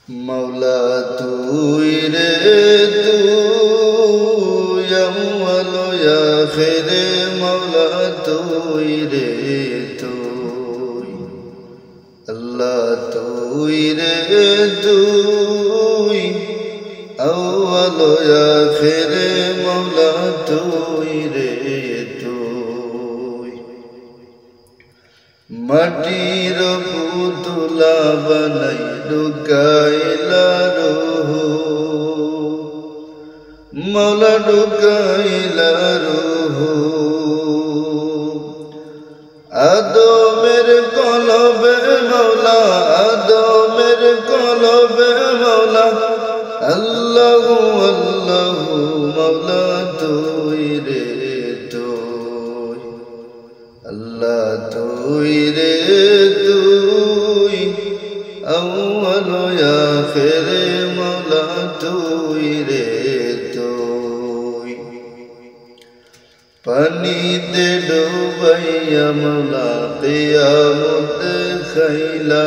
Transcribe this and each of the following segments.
मौला तुई रे तुई अव्वल या आखिर मौला तुई रे तुई अल्लाह तुई रे तुई अव्वल या आखिर मौला तुई रे तुई माटीर पुतला बनाई ढुकाइला रूह मौला ढुकाइला रूह आदमेर कलबे मौला आदमेर कलबे मौला अल्लाहु अल्लाहु मौला तुई रे तुई अल्लाह तुई रे तुई अव्वल या आखिर मौला तुई रे तुई पानी दे डुबाइया मौला क़यामत खैला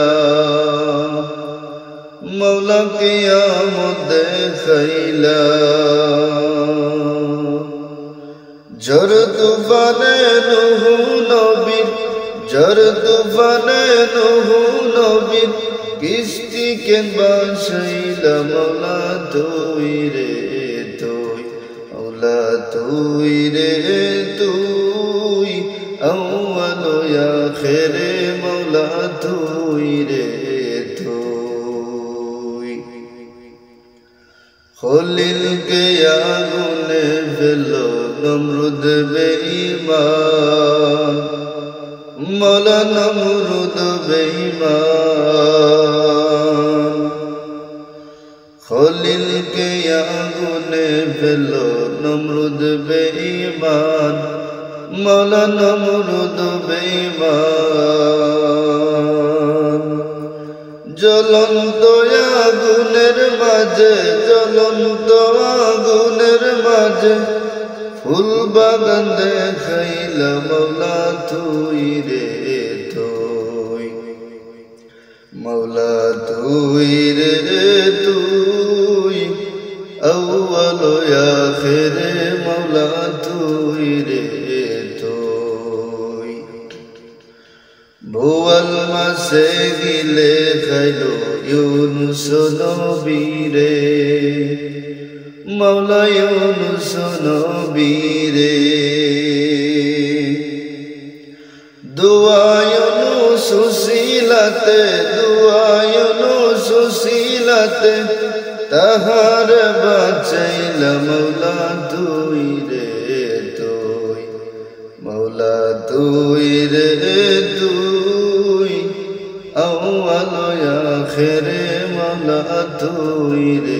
मौला क़यामत खैला जर तूफाने नूह नबी जर तूफाने नूह नबी किस्ती के बाशैला मौला तुई रे तुई मौला तुई रे तुई अव्वल या आखिर मौला तुई रे तुई खलील के आगुने फेलो नमरुद बेईमान मौला नमरुद बेईमान खलील के आगुने फेलो नमरुद बेईमान मौला नमरुद बेईमान জ্বলন্ত আগুনের মাঝে জ্বলন্ত আগুনের মাঝে ফুল বাগান দেখাইলা মৌলা তুই রে তুই মৌলা তুই রে তুই আউয়াল আখির মৌলা তুই রে তুই ভুয়াল মাসে গিলে খাইলো ইউনুস নবী রে मौला यूनुस नबी रे दुआ यूनुस सिलाते ताहार बाँचाइला मौला तुई रे तुई मौला तुई रे तुई अव्वल या आखिर मौला तुई रे